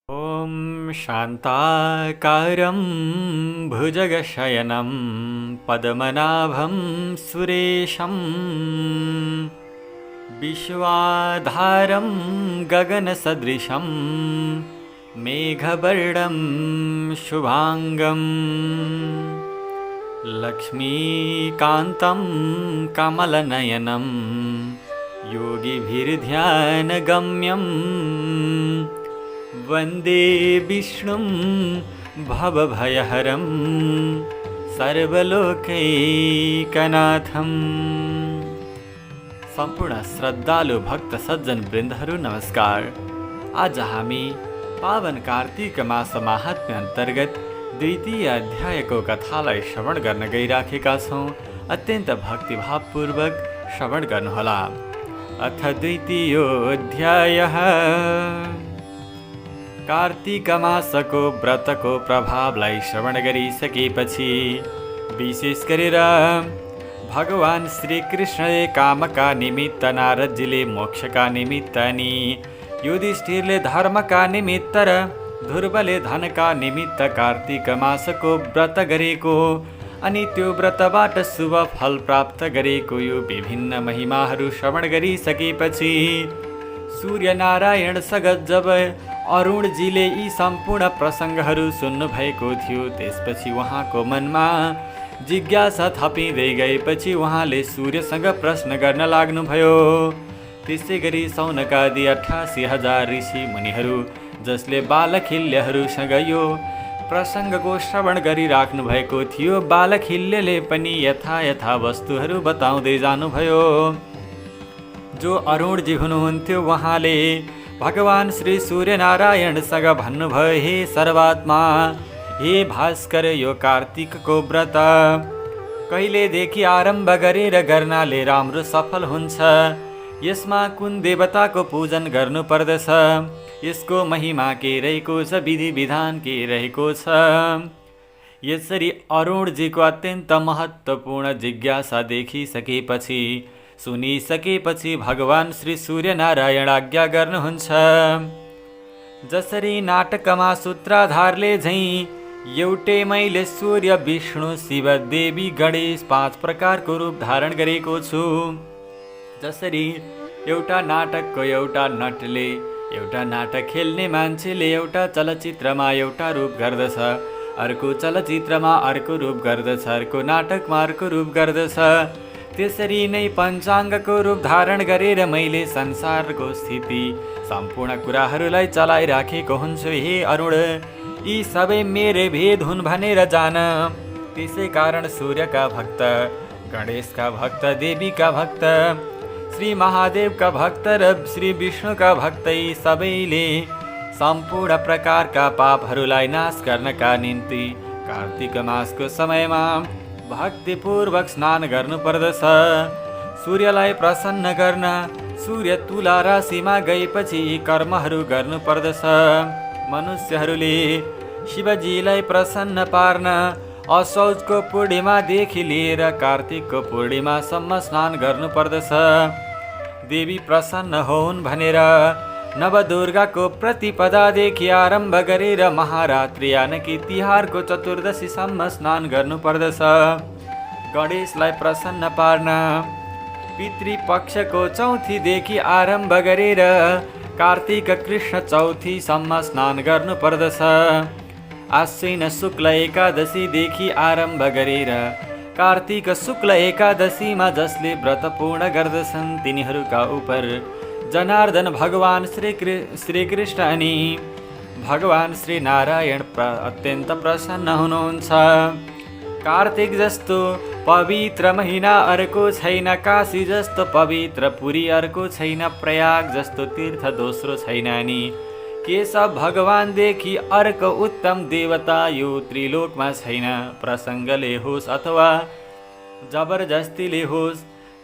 ॐ शान्ताकारं भुजगशयनं पद्मनाभं सुरेशं विश्वाधारं गगनसदृशं मेघवर्णं शुभांगं लक्ष्मीकान्तं कमलनयनं योगिभिर्ध्यानगम्यं वन्दे विष्णुं भवभयहरं सर्वलोकैकनाथं। सम्पूर्ण श्रद्धालु भक्त सज्जन वृन्दहरू नमस्कार। आज हामी पावन कार्तिक मास महात्म्य अन्तर्गत द्वितीय अध्यायको कथालाई श्रवण गर्न गइराखेका छौँ। अत्यन्त भक्तिभावपूर्वक श्रवण गर्नुहोला। अथ द्वितीयोऽध्यायः। कार्तिक मासको व्रतको प्रभावलाई श्रवण गरिसकेपछि विशेष गरेर भगवान श्री कृष्णले कामका निमित्त, नारदजीले मोक्षका निमित्त, अनि युधिष्ठिरले धर्मका निमित्त र ध्रुवले धनका निमित्त कार्तिक मासको व्रत गरेको अनि त्यो व्रतबाट शुभ फल प्राप्त गरेको यो विभिन्न महिमाहरू श्रवण गरिसकेपछि सूर्यनारायणसँग जब अरुणजीले यी सम्पूर्ण प्रसङ्गहरू सुन्नुभएको थियो, त्यसपछि उहाँको मनमा जिज्ञासा थपिँदै गएपछि उहाँले सूर्यसँग प्रश्न गर्न लाग्नुभयो। त्यसै गरी सौनकादि 88,000 ऋषि मुनिहरू जसले बालखिल्यहरूसँग यो प्रसङ्गको श्रवण गरिराख्नु भएको थियो, बालखिल्यले पनि यथा वस्तुहरू बताउँदै जानुभयो। जो अरुणजी हुनुहुन्थ्यो उहाँले भगवान श्री सूर्यनारायणसँग भन्नुभयो, हे सर्वात्मा, हे भास्कर, यो कार्तिकको व्रत कहिलेदेखि आरम्भ गरेर गर्नाले राम्रो सफल हुन्छ? यसमा कुन देवताको पूजन गर्नुपर्दछ? यसको महिमा के रहेको छ? विधि विधान के रहेको छ? यसरी अरुणजीको अत्यन्त महत्त्वपूर्ण जिज्ञासा देखिसकेपछि, सुनिसकेपछि भगवान श्री सूर्यनारायण आज्ञा गर्नुहुन्छ। जसरी नाटकमा सूत्रधारले झैँ एउटै मैले सूर्य, विष्णु, शिव, देवी, गणेश 5 प्रकारको रूप धारण गरेको छु। जसरी एउटा नाटकको एउटा नटले, एउटा नाटक खेल्ने मान्छेले एउटा चलचित्रमा एउटा रूप गर्दछ, अर्को चलचित्रमा अर्को रूप गर्दछ, अर्को नाटकमा अर्को रूप गर्दछ। त्यसरी नै पञ्चाङ्गको रूप धारण गरेर मैले संसारको स्थिति सम्पूर्ण कुराहरूलाई चलाइराखेको हुन्छु। हे अरुण, यी सबै मेरे भेद हुन् भनेर जान। त्यसै कारण सूर्यका भक्त, गणेशका भक्त, देवीका भक्त, श्री महादेवका भक्त र श्री विष्णुका भक्त यी सबैले सम्पूर्ण प्रकारका पापहरूलाई नाश गर्नका निम्ति कार्तिक मासको समयमा भक्तिपूर्वक स्नान गर्नुपर्दछ। सूर्यलाई प्रसन्न गर्न सूर्य तुला राशिमा गएपछि यी कर्महरू गर्नुपर्दछ। मनुष्यहरूले शिवजीलाई प्रसन्न पार्न असौजको पूर्णिमादेखि लिएर कार्तिकको पूर्णिमासम्म स्नान गर्नुपर्दछ। देवी प्रसन्न होउन् भनेर नवदुर्गाको प्रतिपदादेखि आरम्भ गरेर महारात्रि यानकि तिहारको चतुर्दशीसम्म स्नान गर्नुपर्दछ। गणेशलाई प्रसन्न पार्न पितृपक्षको चौथीदेखि आरम्भ गरेर कार्तिक कृष्ण चौथीसम्म स्नान गर्नुपर्दछ। आश्विन शुक्ल एकादशीदेखि आरम्भ गरेर कार्तिक शुक्ल एकादशीमा जसले व्रत पूर्ण गर्दछन् तिनीहरूका उपर जनार्दन भगवान श्री कृष्ण अनि भगवान श्री नारायण अत्यन्त प्रसन्न हुनुहुन्छ। कार्तिक जस्तो पवित्र महिना अर्को छैन, काशी जस्तो पवित्र पुरी अर्को छैन, प्रयाग जस्तो तीर्थ दोस्रो छैन, अनि केशव भगवानदेखि अर्को उत्तम देवता यो त्रिलोकमा छैन। प्रसङ्गले होस् अथवा जबरजस्तीले होस्,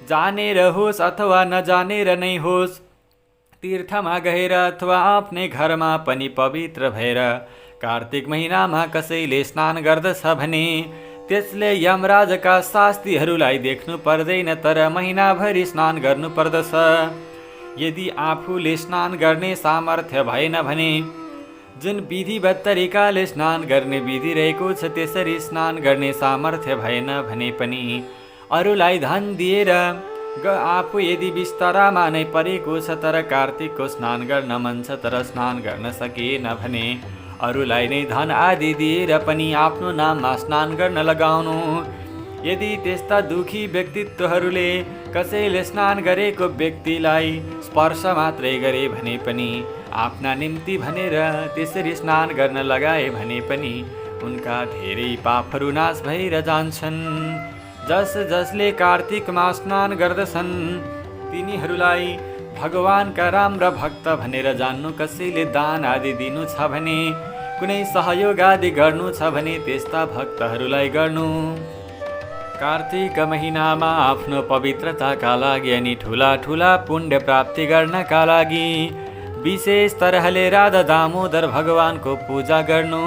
जानेर होस् अथवा नजानेर नै होस्, तीर्थमा गएर अथवा आफ्नै घरमा पनि पवित्र भएर कार्तिक महिनामा कसैले स्नान गर्दछ भने त्यसले यमराजका शास्तिहरूलाई देख्नु पर्दैन, तर महिनाभरि स्नान गर्नुपर्दछ। यदि आफूले स्नान गर्ने सामर्थ्य भएन भने जुन विधिवत तरिकाले स्नान गर्ने विधि रहेको छ त्यसरी स्नान गर्ने सामर्थ्य भएन भने पनि अरूलाई धन दिएर आफू यदि बिस्तरामा नै परेको छ तर कार्तिकको स्नान गर्न मन छ तर स्नान गर्न सकिएन भने अरूलाई नै धन आदि दिएर पनि आफ्नो नाममा स्नान गर्न लगाउनु। यदि त्यस्ता दुखी व्यक्तित्वहरूले कसैले स्नान गरेको व्यक्तिलाई स्पर्श मात्रै गरे भने पनि आफ्ना निम्ति भनेर त्यसरी स्नान गर्न लगाए भने पनि उनका धेरै पापहरू नाश भएर जान्छन्। जसले कार्तिकमा स्नान गर्दछन् तिनीहरूलाई भगवानका राम्रा भक्त भनेर जान्नु। कसैले दान आदि दिनु छ भने कुनै सहयोग आदि गर्नु छ भने त्यस्ता भक्तहरूलाई गर्नु। कार्तिक महिनामा आफ्नो पवित्रताका लागि अनि ठुला ठुला पुण्य प्राप्ति गर्नका लागि विशेष तरहले राधा दामोदर भगवानको पूजा गर्नु।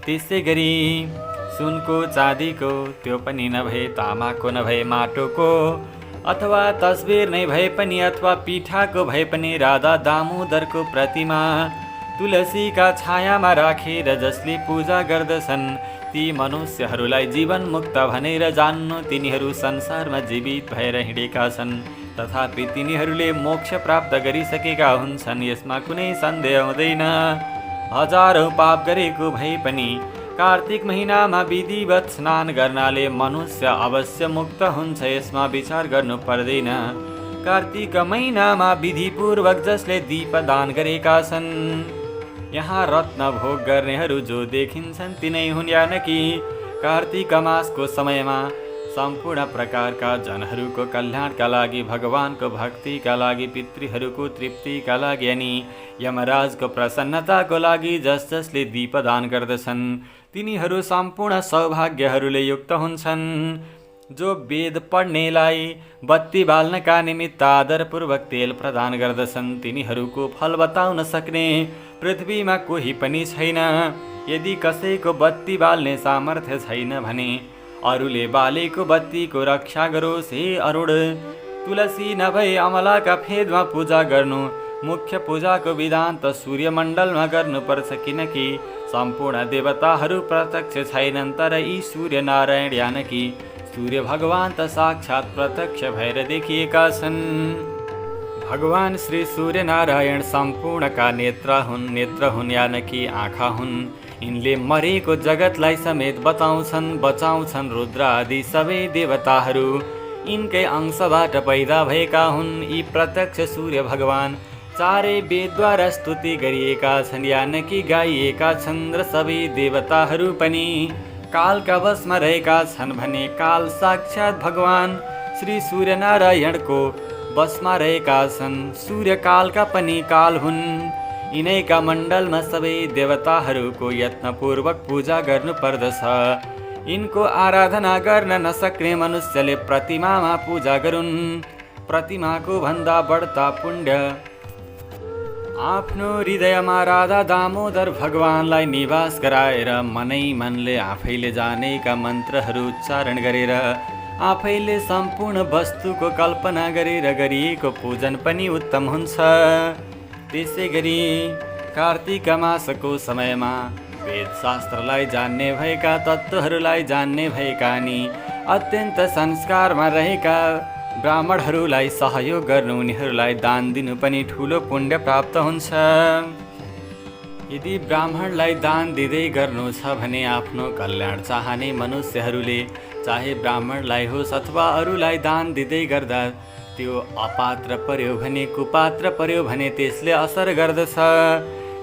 त्यसै गरी सुनको चाँदीको त्यो पनि नभए तामाको नभए माटोको अथवा तस्बिर नै भए पनि अथवा पिठाको भए पनि राधा दामोदरको प्रतिमा तुलसीका छायामा राखेर जसले पूजा गर्दछन् ती मनुष्यहरूलाई जीवन मुक्त भनेर जान्नु। तिनीहरू संसारमा जीवित भएर हिँडेका छन् तथापि तिनीहरूले मोक्ष प्राप्त गरिसकेका हुन्छन्, यसमा कुनै सन्देह हुँदैन। हजारौं पाप गरेको भए पनि कार्तिक महिनामा विधिवत स्नान गर्नाले मनुष्य अवश्य मुक्त हुन्छ, यसमा विचार गर्नु पर्दैन। कार्तिक महिनामा विधिपूर्वक जसले दीपदान गरेका छन् यहाँ रत्न भोग गर्नेहरू जो देखिन्छन् तिनै हुन्, यानकि कार्तिक मासको समयमा सम्पूर्ण प्रकारका जनहरूको कल्याणका लागि भगवानको भक्तिका लागि पितृहरूको तृप्तिका लागि अनि यमराजको प्रसन्नताको लागि जसले दीपदान गर्दछन् तिनीहरू सम्पूर्ण सौभाग्यहरूले युक्त हुन्छन्। जो वेद पढ्नेलाई बत्ती बाल्नका निमित्त आदरपूर्वक तेल प्रदान गर्दछन् तिनीहरूको फल बताउन सक्ने पृथ्वीमा कोही पनि छैन। यदि कसैको बत्ती बाल्ने सामर्थ्य छैन भने अरूले बालेको बत्तीको रक्षा गरोस्। हे अरुण, तुलसी नभए अमलाका फेदमा पूजा गर्नु। मुख्य पूजाको विधान त सूर्यमण्डलमा गर्नुपर्छ, किनकि सम्पूर्ण देवताहरू प्रत्यक्ष छैनन् तर यी सूर्य नारायण यानकि सूर्य भगवान त साक्षात् प्रत्यक्ष भएर देखिएका छन्। भगवान श्री सूर्य नारायण सम्पूर्णका नेत्र हुन् यानकि आँखा हुन्। यिनले मरेको जगतलाई समेत बचाउँछन्। रुद्र आदि सबै देवताहरू यिनकै अंशबाट पैदा भएका हुन्। यी प्रत्यक्ष सूर्य भगवान चारै वेदद्वारा स्तुति गरिएका छन्, यानकि गाइएका छन् र सबै देवताहरू पनि कालका वशमा रहेका छन् भने काल साक्षात् भगवान श्री सूर्यनारायणको वशमा रहेका छन्। सूर्य कालका पनि काल हुन्। यिनैका मण्डलमा सबै देवताहरूको यत्नपूर्वक पूजा गर्नुपर्दछ। यिनको आराधना गर्न नसक्ने मनुष्यले प्रतिमामा पूजा गरून्। प्रतिमाको भन्दा बढ्ता पुण्य आफ्नो हृदयमा राधा दामोदर भगवानलाई निवास गराएर मनै मनले आफैले जानेका मन्त्रहरू उच्चारण गरेर आफैले सम्पूर्ण वस्तुको कल्पना गरेर गरिएको पूजन पनि उत्तम हुन्छ। त्यसै गरी कार्तिक मासको समयमा वेदशास्त्रलाई जान्ने भएका, तत्त्वहरूलाई जान्ने भएका अनि अत्यन्त संस्कारमा रहेका ब्राह्मणहरूलाई सहयोग गर्नु, उनीहरूलाई दान दिनु पनि ठुलो पुण्य प्राप्त हुन्छ। यदि ब्राह्मणलाई दान दिँदै गर्नु छ भने आफ्नो कल्याण चाहने मनुष्यहरूले चाहे ब्राह्मणलाई होस् अथवा अरूलाई दान दिँदै गर्दा त्यो अपात्र पर्यो भने, कुपात्र पर्यो भने त्यसले असर गर्दछ।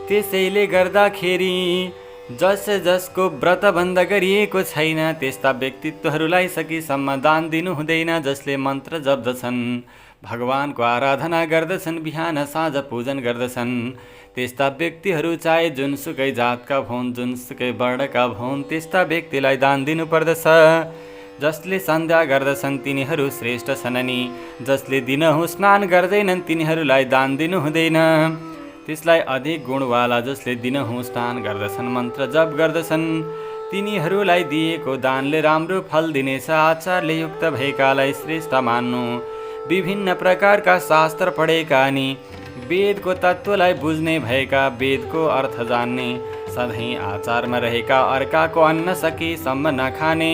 त्यसैले गर्दाखेरि जसको व्रत बन्द गरिएको छैन त्यस्ता व्यक्तित्वहरूलाई सकेसम्म दान दिनु हुँदैन। जसले मन्त्र जप्दछन्, भगवानको आराधना गर्दछन्, बिहान साँझ पूजन गर्दछन्, त्यस्ता व्यक्तिहरू चाहे जुनसुकै जातका होन्, जुनसुकै वर्णका होन्, त्यस्ता व्यक्तिलाई दान दिनुपर्दछ। जसले सन्ध्या गर्दछन् तिनीहरू श्रेष्ठ छन् अनि जसले दिनहुँ स्नान गर्दैनन् तिनीहरूलाई दान दिनु हुँदैन। त्यसलाई अधिक गुणवाला जसले दिनहुँ स्नान गर्दछन्, मन्त्र जप गर्दछन्, तिनीहरूलाई दिएको दानले राम्रो फल दिनेछ। आचारले युक्त भएकालाई श्रेष्ठ मान्नु। विभिन्न प्रकारका शास्त्र पढेका अनि वेदको तत्त्वलाई बुझ्ने भएका, वेदको अर्थ जान्ने, सधैँ आचारमा रहेका, अर्काको अन्न सकेसम्म नखाने,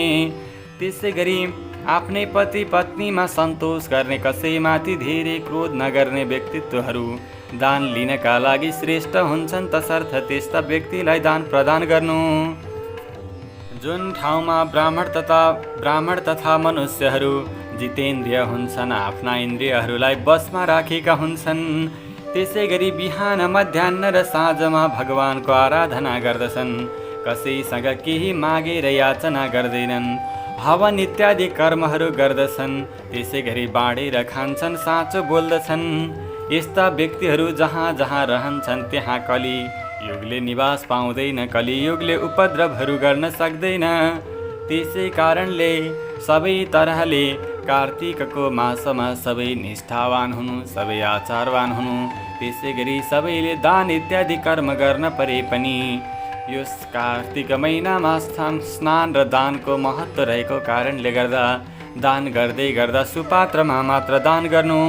त्यसै गरी आफ्नै पति पत्नीमा सन्तोष गर्ने, कसैमाथि धेरै क्रोध नगर्ने व्यक्तित्वहरू दान लिनका लागि श्रेष्ठ हुन्छन्। तसर्थ त्यस्ता व्यक्तिलाई दान प्रदान गर्नु। जुन ठाउँमा ब्राह्मण तथा मनुष्यहरू जितेन्द्रिय हुन्छन्, आफ्ना इन्द्रियहरूलाई वशमा राखेका हुन्छन्, त्यसै गरी बिहान मध्याह्न र साँझमा भगवानको आराधना गर्दछन्। कसैसँग केही मागेर याचना गर्दैनन्, हवन इत्यादि कर्महरू गर्दछन्, त्यसै गरी बाँडेर खान्छन्, साँचो बोल्दछन्। यस्ता व्यक्तिहरू जहाँ जहाँ रहन्छन् त्यहाँ कली युगले निवास पाउँदैन, कलियुगले उपद्रवहरू गर्न सक्दैन। त्यसै कारणले सबै तरहले कार्तिकको मासमा सबै निष्ठावान हुनु, सबै आचारवान हुनु, त्यसै गरी सबैले दान इत्यादि कर्म गर्न परे पनि यस कार्तिक महिनामा स्नान र दानको महत्त्व रहेको कारणले गर्दा दान गर्दै गर्दा सुपात्रमा मात्र दान गर्नु।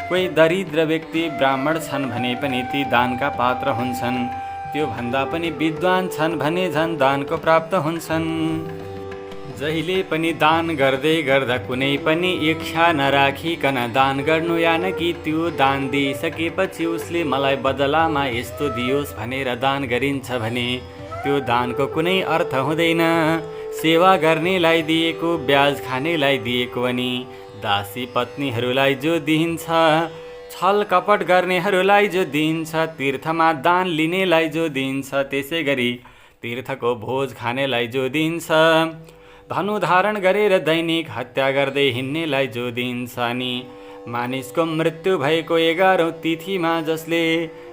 कोही दरिद्र व्यक्ति ब्राह्मण छन् भने पनि ती दानका पात्र हुन्छन्, त्यो भन्दा पनि विद्वान छन् भने झन् दानको प्राप्त हुन्छन्। जहिले पनि दान गर्दै गर्दा कुनै पनि इच्छा नराखिकन दान गर्नु, यानि कि त्यो दान दिइसकेपछि उसले मलाई बदलामा यस्तो दियोस् भनेर दान गरिन्छ भने त्यो दानको कुनै अर्थ हुँदैन। सेवा गर्नेलाई दिएको, ब्याज खानेलाई दिएको अनि दासी पत्नीहरूलाई जो दिइन्छ, छल कपट गर्नेहरूलाई जो दिइन्छ, तीर्थमा दान लिनेलाई जो दिइन्छ, त्यसै गरी तीर्थको भोज खानेलाई जो दिइन्छ, धनु धारण गरेर दैनिक हत्या गर्दै हिँड्नेलाई जो दिइन्छ, अनि मानिसको मृत्यु भएको 11औं तिथिमा जसले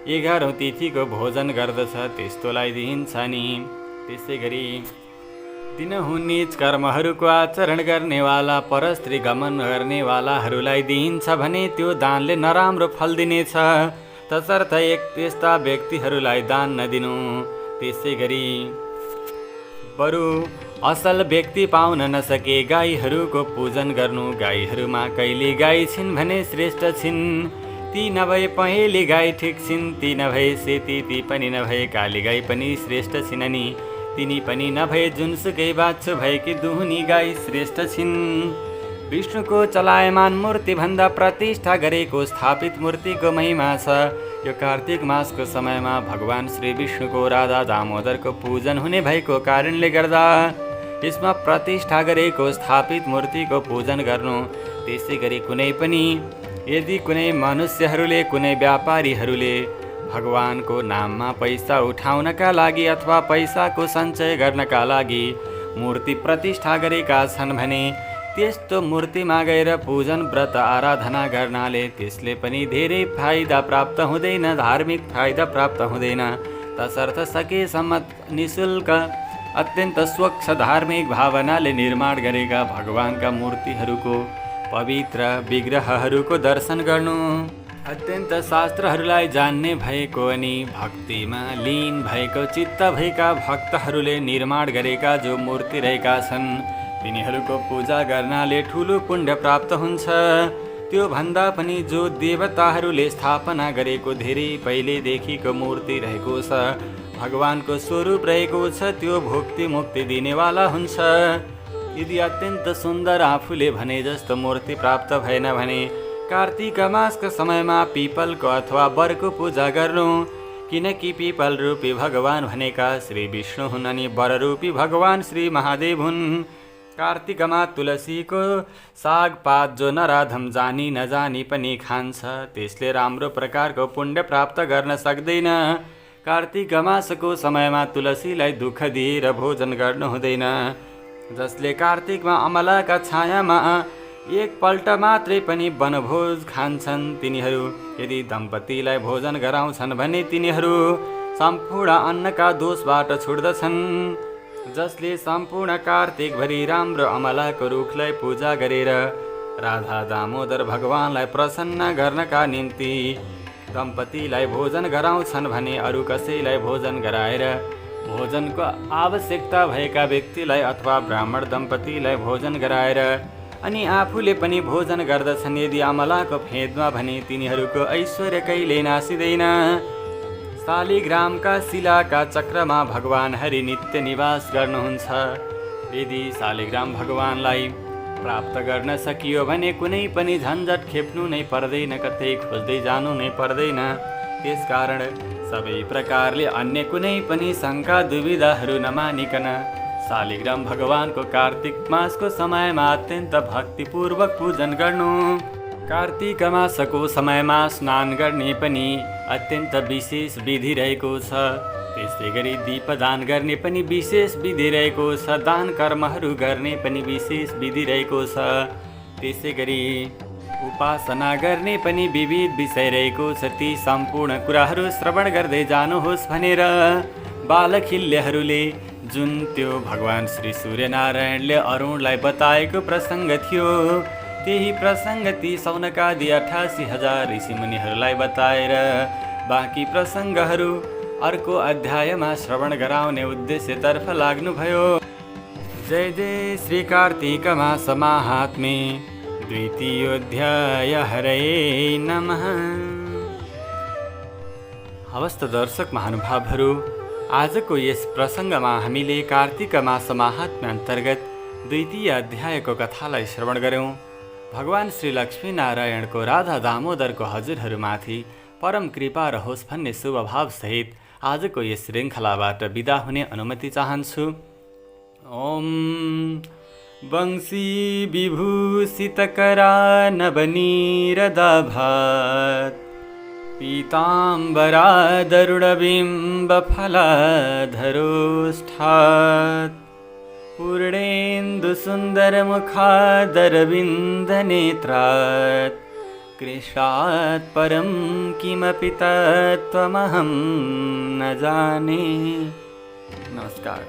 11औं तिथिको भोजन गर्दछ त्यस्तोलाई दिइन्छ नि। त्यसै गरी दिनहुँ नीच कर्महरूको आचरण गर्नेवाला, परस्त्री गमन गर्नेवालाहरूलाई दिइन्छ भने त्यो दानले नराम्रो फल दिनेछ। तसर्थ त्यस्ता व्यक्तिहरूलाई दान नदिनु। त्यसै गरी बरु असल व्यक्ति पाउन नसके गाईहरूको पूजन गर्नु। गाईहरूमा कहिले गाई छिन् भने श्रेष्ठ छिन्, ती नभए पहेँली गाई ठिक छिन्, ती नभए सेती, ती पनि नभए काली गाई पनि श्रेष्ठ छिन्, अनि तिनी पनि नभए जुनसुकै बाछो भएकी दुहुनी गाई श्रेष्ठ छिन्। विष्णुको चलायमान मूर्तिभन्दा प्रतिष्ठा गरेको स्थापित मूर्तिको महिमा छ। यो कार्तिक मासको समयमा भगवान श्री विष्णुको राधा दामोदरको पूजन हुने भएको कारणले गर्दा यसमा प्रतिष्ठा गरेको स्थापित मूर्तिको पूजन गर्नु। त्यसै गरी कुनै पनि यदि कुनै मनुष्यहरूले, कुनै व्यापारीहरूले भगवानको नाममा पैसा उठाउनका लागि अथवा पैसाको सञ्चय गर्नका लागि मूर्ति प्रतिष्ठा गरेका छन् भने त्यस्तो मूर्तिमा गएर पूजन व्रत आराधना गर्नाले त्यसले पनि धेरै फाइदा प्राप्त हुँदैन, धार्मिक फाइदा प्राप्त हुँदैन। तसर्थ सकेसम्म निःशुल्क अत्यन्त स्वच्छ धार्मिक भावनाले निर्माण गरेका भगवानका मूर्तिहरूको, पवित्र विग्रहहरूको दर्शन गर्नु। अत्यन्त शास्त्रहरूलाई जान्ने भएको अनि भक्तिमा लीन भएको चित्त भएका भक्तहरूले निर्माण गरेका जो मूर्ति रहेका छन् तिनीहरूको पूजा गर्नाले ठुलो पुण्य प्राप्त हुन्छ। त्यो भन्दा पनि जो देवताहरूले स्थापना गरेको धेरै पहिलेदेखिको मूर्ति रहेको छ, भगवानको स्वरूप रहेको छ, त्यो भोक्ति मुक्ति दिनेवाला हुन्छ। यदि अत्यन्त सुन्दर आफूले भने जस्तो मूर्ति प्राप्त भएन भने कार्तिक मासको समयमा पिपलको अथवा बरको पूजा गर्नु, किनकि पिपल रूपी भगवान भनेका श्री विष्णु हुन् अनि बर रूपी भगवान श्री महादेव हुन्। कार्तिकमा तुलसीको सागपात जो नराधम जानी नजानी पनि खान्छ त्यसले राम्रो प्रकारको पुण्य प्राप्त गर्न सक्दैन। कार्तिक मासको समयमा तुलसीलाई दुःख दिएर भोजन गर्नु हुँदैन। जसले कार्तिकमा अमलाका छायामा एकपल्ट मात्रै पनि वनभोज खान्छन् तिनीहरू यदि दम्पतिलाई भोजन गराउँछन् भने तिनीहरू सम्पूर्ण अन्नका दोषबाट छुट्दछन्। जसले सम्पूर्ण कार्तिकभरि राम्रो अमलाको रुखलाई पूजा गरेर राधा दामोदर भगवानलाई प्रसन्न गर्नका निम्ति दम्पतिलाई भोजन गराउँछन् भने अरू कसैलाई भोजन गराएर भोजनको आवश्यकता भएका व्यक्तिलाई अथवा ब्राह्मण दम्पतिलाई भोजन गराएर अनि आफूले पनि भोजन गर्दछन्। यदि अमलाको फेदमा भने तिनीहरूको ऐश्वर्य कहिले नासिँदैन। शालिग्रामका शिलाका चक्रमा भगवान हरि नित्य निवास गर्नुहुन्छ। यदि शालिग्राम भगवानलाई प्राप्त गर्न सकियो भने कुनै पनि झन्झट खेप्नु नै पर्दैन, कतै खोज्दै जानु नै पर्दैन। त्यसकारण सबै प्रकारले अन्य कुनै पनि शङ्का दुविधाहरू नमानिकन शालिग्राम भगवानको कार्तिक मासको समयमा अत्यन्त भक्तिपूर्वक पूजन गर्नु। कार्तिक मासको समयमा स्नान गर्ने पनि अत्यन्त विशेष विधि रहेको छ। त्यसै गरी दीपदान गर्ने पनि विशेष विधि रहेको छ। दान कर्महरू गर्ने पनि विशेष विधि रहेको छ। त्यसै गरी उपासना गर्ने पनि विविध विषय रहेको छ। ती सम्पूर्ण कुराहरू श्रवण गर्दै जानुहोस् भनेर बालखिल्यहरूले जुन त्यो भगवान श्री सूर्यनारायणले अरुणलाई बताएको प्रसङ्ग थियो, त्यही प्रसङ्ग ती सौनकादि 88,000 ऋषिमुनिहरूलाई बताएर बाँकी प्रसङ्गहरू अर्को अध्यायमा श्रवण गराउने उद्देश्यतर्फ लाग्नुभयो। जय जय श्री कार्तिक मास माहात्म्ये द्वितीयोऽध्याय। हरये नमः। हवस् त दर्शक महानुभावहरू, आजको यस प्रसङ्गमा हामीले कार्तिक मास माहात्म्य अन्तर्गत द्वितीय अध्यायको कथालाई श्रवण गऱ्यौँ। भगवान श्री लक्ष्मीनारायणको राधा दामोदरको हजुरहरूमाथि परम कृपा रहोस् भन्ने शुभ भावसहित आजको यस श्रृङ्खलाबाट बिदा हुने अनुमति चाहन्छु। ओम वंशी विभूषितकरा नवनीरदाभात पीताम्बरादरुणबिम्बफलाधरोष्ठात् पूर्णेन्दुसुन्दरमुखादरविन्दनेत्रात् कृशात् परं किमपि तत्त्वमहं न जाने। नमस्कार।